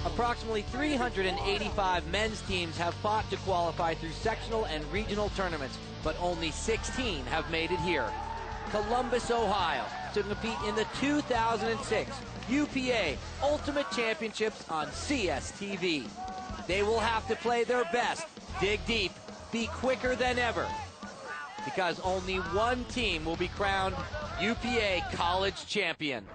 Approximately 385 men's teams have fought to qualify through sectional and regional tournaments, but only 16 have made it here. Columbus, Ohio, to compete in the 2006 UPA Ultimate Championships on CSTV. They will have to play their best, dig deep, be quicker than ever, because only one team will be crowned UPA College Champion.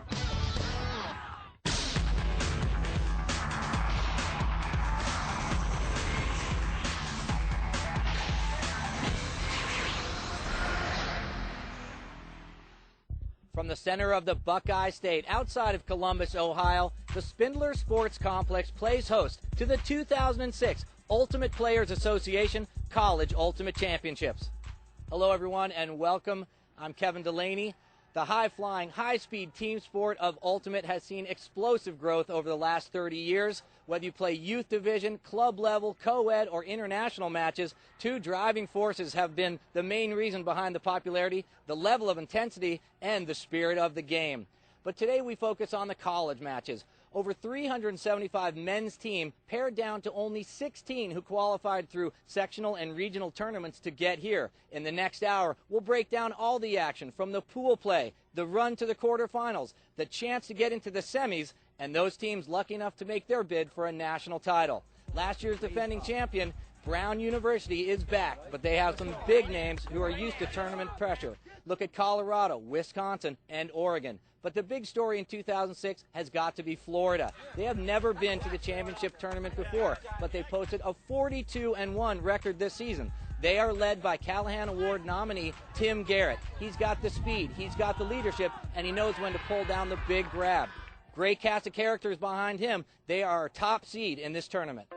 From the center of the Buckeye State, outside of Columbus, Ohio, the Spindler Sports Complex plays host to the 2006 Ultimate Players Association College Ultimate Championships. Hello, everyone, and welcome. I'm Kevin Delaney. The high-flying, high-speed team sport of Ultimate has seen explosive growth over the last 30 years. Whether you play youth division, club level, co-ed, or international matches, two driving forces have been the main reason behind the popularity, the level of intensity, and the spirit of the game. But today we focus on the college matches. Over 375 men's team pared down to only 16 who qualified through sectional and regional tournaments to get here. In the next hour, we'll break down all the action from the pool play, the run to the quarterfinals, the chance to get into the semis, and those teams lucky enough to make their bid for a national title. Last year's defending champion, Brown University, is back, but they have some big names who are used to tournament pressure. Look at Colorado, Wisconsin, and Oregon. But the big story in 2006 has got to be Florida. They have never been to the championship tournament before, but they posted a 42-1 record this season. They are led by Callahan Award nominee Tim Garrett. He's got the speed, he's got the leadership, and he knows when to pull down the big grab. Great cast of characters behind him. They are a top seed in this tournament.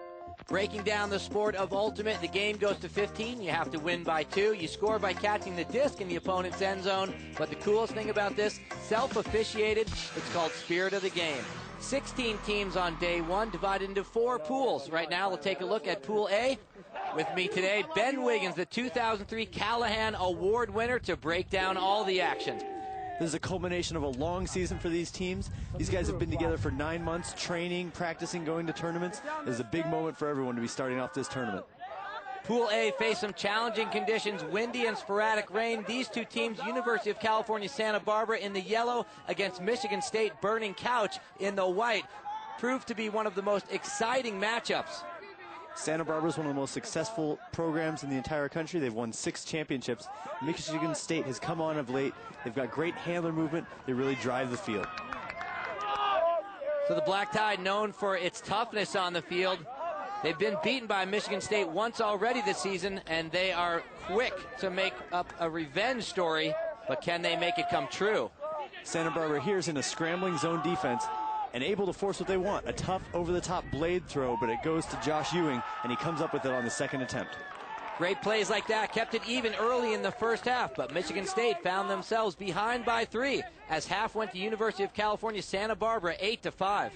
Breaking down the sport of Ultimate, the game goes to 15. You have to win by 2. You score by catching the disc in the opponent's end zone. But the coolest thing about this, self-officiated, it's called Spirit of the Game. 16 teams on day 1, divided into 4 pools. Right now, we'll take a look at Pool A. With me today, Ben Wiggins, the 2003 Callahan Award winner, to break down all the action. This is a culmination of a long season for these teams. These guys have been together for 9 months, training, practicing, going to tournaments. This is a big moment for everyone to be starting off this tournament. Pool A faced some challenging conditions, windy and sporadic rain. These two teams, University of California, Santa Barbara in the yellow against Michigan State, Burning Couch in the white, proved to be one of the most exciting matchups. Santa Barbara is one of the most successful programs in the entire country. They've won 6 championships. Michigan State has come on of late. They've got great handler movement. They really drive the field. So the Black Tide, known for its toughness on the field, they've been beaten by Michigan State once already this season, and they are quick to make up a revenge story, but can they make it come true? Santa Barbara here is in a scrambling zone defense and able to force what they want. A tough over-the-top blade throw, but it goes to Josh Ewing, and he comes up with it on the second attempt. Great plays like that kept it even early in the first half, but Michigan State found themselves behind by 3 as half went to University of California, Santa Barbara, 8-5.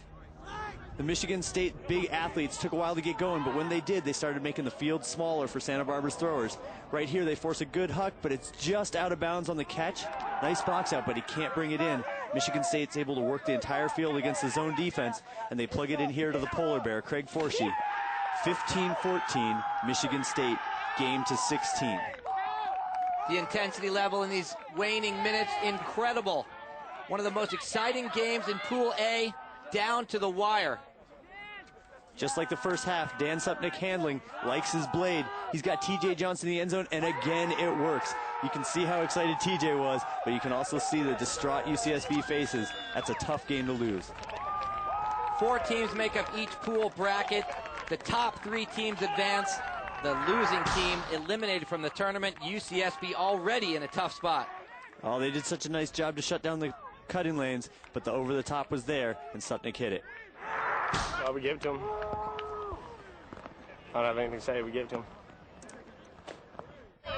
The Michigan State big athletes took a while to get going, but when they did, they started making the field smaller for Santa Barbara's throwers. Right here, they force a good huck, but it's just out of bounds on the catch. Nice box out, but he can't bring it in. Michigan State's able to work the entire field against the zone defense, and they plug it in here to the polar bear, Craig Forshee. 15-14, Michigan State, game to 16. The intensity level in these waning minutes, incredible. One of the most exciting games in Pool A, down to the wire. Just like the first half, Dan Supnick handling, likes his blade. He's got TJ Johnson in the end zone, and again it works. You can see how excited TJ was, but you can also see the distraught UCSB faces. That's a tough game to lose. 4 teams make up each pool bracket. The top 3 teams advance. The losing team eliminated from the tournament. UCSB already in a tough spot. Oh, they did such a nice job to shut down the cutting lanes, but the over-the-top was there, and Supnick hit it. Well, we gave it to him. I don't have anything to say. We gave it to him.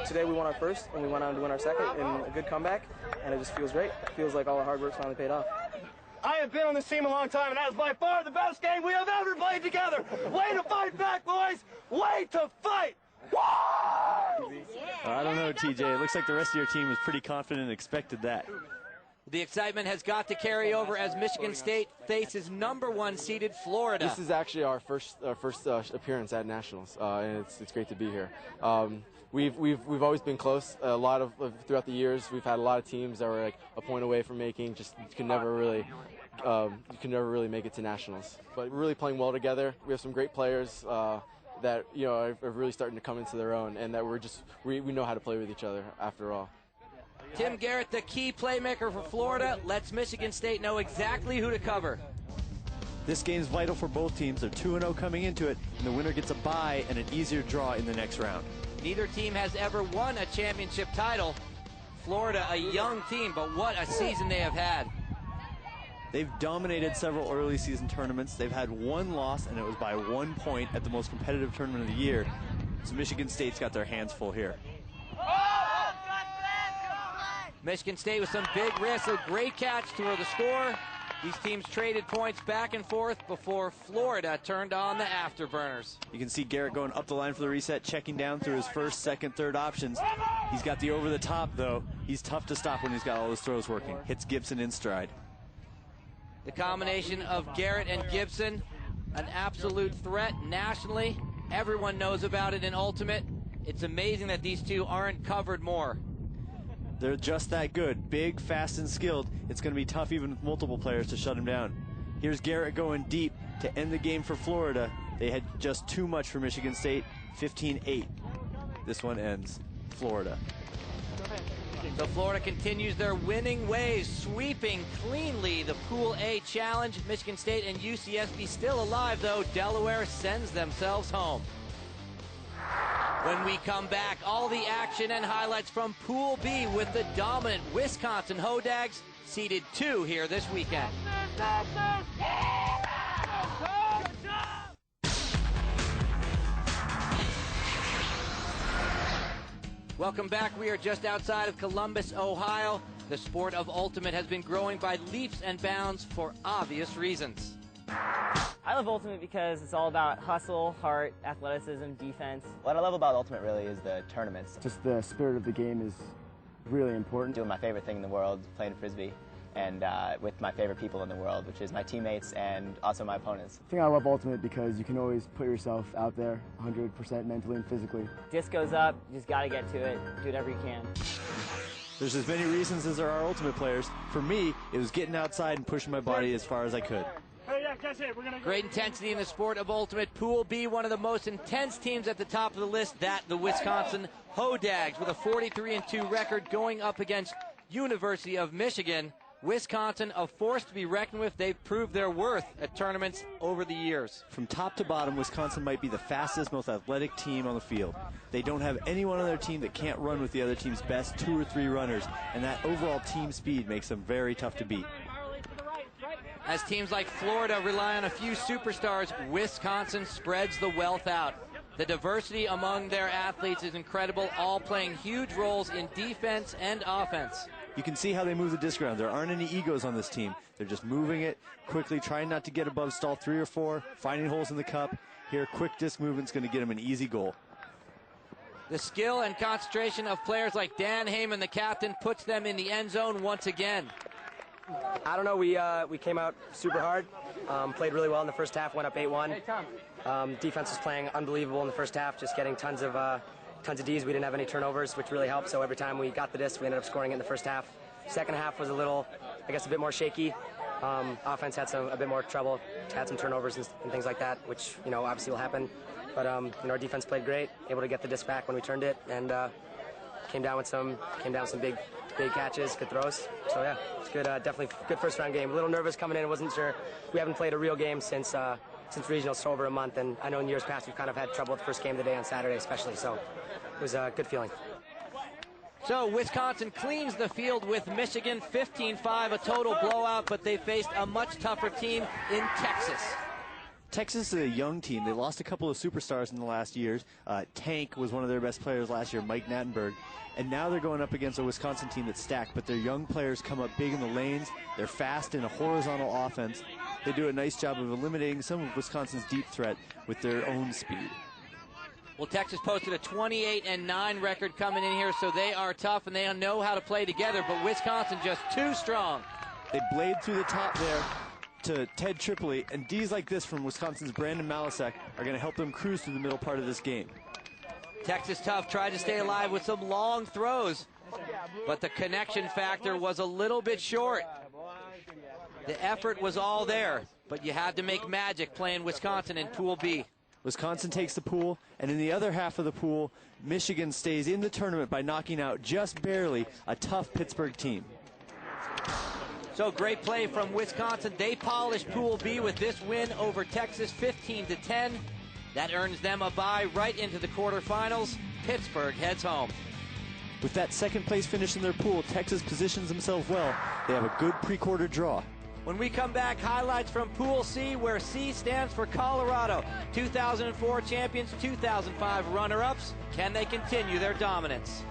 Today we won our first, and we went on to win our second in a good comeback, and it just feels great. It feels like all our hard work's finally paid off. I have been on this team a long time, and that is by far the best game we have ever played together. Way to fight back, boys! Way to fight! I don't know, TJ. It looks like the rest of your team was pretty confident and expected that. The excitement has got to carry over as Michigan State faces #1 seeded Florida. This is actually our first appearance at Nationals, and it's great to be here. We've always been close. A lot of throughout the years, we've had a lot of teams that were like a point away from making. Just you can never really make it to Nationals. But we're really playing well together. We have some great players that are really starting to come into their own, and that we know how to play with each other after all. Tim Garrett, the key playmaker for Florida, lets Michigan State know exactly who to cover. This game's vital for both teams. They're 2-0 coming into it, and the winner gets a bye and an easier draw in the next round. Neither team has ever won a championship title. Florida, a young team, but what a season they have had. They've dominated several early season tournaments. They've had one loss, and it was by 1 point at the most competitive tournament of the year. So Michigan State's got their hands full here. Michigan State with some big risks, a great catch to the score. These teams traded points back and forth before Florida turned on the afterburners. You can see Garrett going up the line for the reset, checking down through his first, second, third options. He's got the over the top, though. He's tough to stop when he's got all his throws working. Hits Gibson in stride. The combination of Garrett and Gibson, an absolute threat nationally. Everyone knows about it in Ultimate. It's amazing that these two aren't covered more. They're just that good. Big, fast, and skilled. It's going to be tough even with multiple players to shut him down. Here's Garrett going deep to end the game for Florida. They had just too much for Michigan State, 15-8. This one ends Florida. So Florida continues their winning ways, sweeping cleanly the Pool A Challenge. Michigan State and UCSB still alive, though. Delaware sends themselves home. When we come back, all the action and highlights from Pool B with the dominant Wisconsin Hodags, seeded 2 here this weekend. Welcome back. We are just outside of Columbus, Ohio. The sport of Ultimate has been growing by leaps and bounds for obvious reasons. I love Ultimate because it's all about hustle, heart, athleticism, defense. What I love about Ultimate really is the tournaments. Just the spirit of the game is really important. Doing my favorite thing in the world, playing Frisbee, and with my favorite people in the world, which is my teammates and also my opponents. I think I love Ultimate because you can always put yourself out there 100% mentally and physically. Disc goes up, you just got to get to it, do whatever you can. There's as many reasons as there are Ultimate players. For me, it was getting outside and pushing my body as far as I could. Great intensity in the sport of Ultimate. Pool B, one of the most intense teams at the top of the list, that the Wisconsin Hodags, with a 43-2 record going up against University of Michigan. Wisconsin, a force to be reckoned with. They've proved their worth at tournaments over the years. From top to bottom, Wisconsin might be the fastest, most athletic team on the field. They don't have anyone on their team that can't run with the other team's best 2 or 3 runners, and that overall team speed makes them very tough to beat. As teams like Florida rely on a few superstars, Wisconsin spreads the wealth out. The diversity among their athletes is incredible, all playing huge roles in defense and offense. You can see how they move the disc around. There aren't any egos on this team. They're just moving it quickly, trying not to get above stall 3 or 4, finding holes in the cup. Here, quick disc movement's going to get them an easy goal. The skill and concentration of players like Dan Heyman, the captain, puts them in the end zone once again. I don't know, we came out super hard, played really well in the first half, went up 8-1. Defense was playing unbelievable in the first half, just getting tons of Ds. We didn't have any turnovers, which really helped, so every time we got the disc, we ended up scoring it in the first half. Second half was a little, I guess, a bit more shaky. Offense had a bit more trouble, had some turnovers and things like that, which, obviously will happen. But, our defense played great, able to get the disc back when we turned it, and came down with some big catches, good throws. So yeah, it's good. Definitely good first round game. A little nervous coming in. Wasn't sure. We haven't played a real game since regionals for over a month, and I know in years past we've kind of had trouble with the first game of the day on Saturday, especially. So it was a good feeling. So Wisconsin cleans the field with Michigan, 15-5, a total blowout, but they faced a much tougher team in Texas. Texas is a young team. They lost a couple of superstars in the last years. Tank was one of their best players last year, Mike Nattenberg. And now they're going up against a Wisconsin team that's stacked, but their young players come up big in the lanes. They're fast in a horizontal offense. They do a nice job of eliminating some of Wisconsin's deep threat with their own speed. Well, Texas posted a 28-9 record coming in here, so they are tough and they know how to play together, but Wisconsin just too strong. They blade through the top there to Ted Tripoli, and D's like this from Wisconsin's Brandon Malasek are going to help them cruise through the middle part of this game. Texas Tough tried to stay alive with some long throws, but the connection factor was a little bit short. The effort was all there, but you had to make magic playing Wisconsin in Pool B. Wisconsin takes the pool, and in the other half of the pool, Michigan stays in the tournament by knocking out just barely a tough Pittsburgh team. So great play from Wisconsin. They polished Pool B with this win over Texas 15-10. That earns them a bye right into the quarterfinals. Pittsburgh heads home. With that second place finish in their pool, Texas positions themselves well. They have a good pre-quarter draw. When we come back, highlights from Pool C, where C stands for Colorado. 2004 champions, 2005 runner-ups. Can they continue their dominance?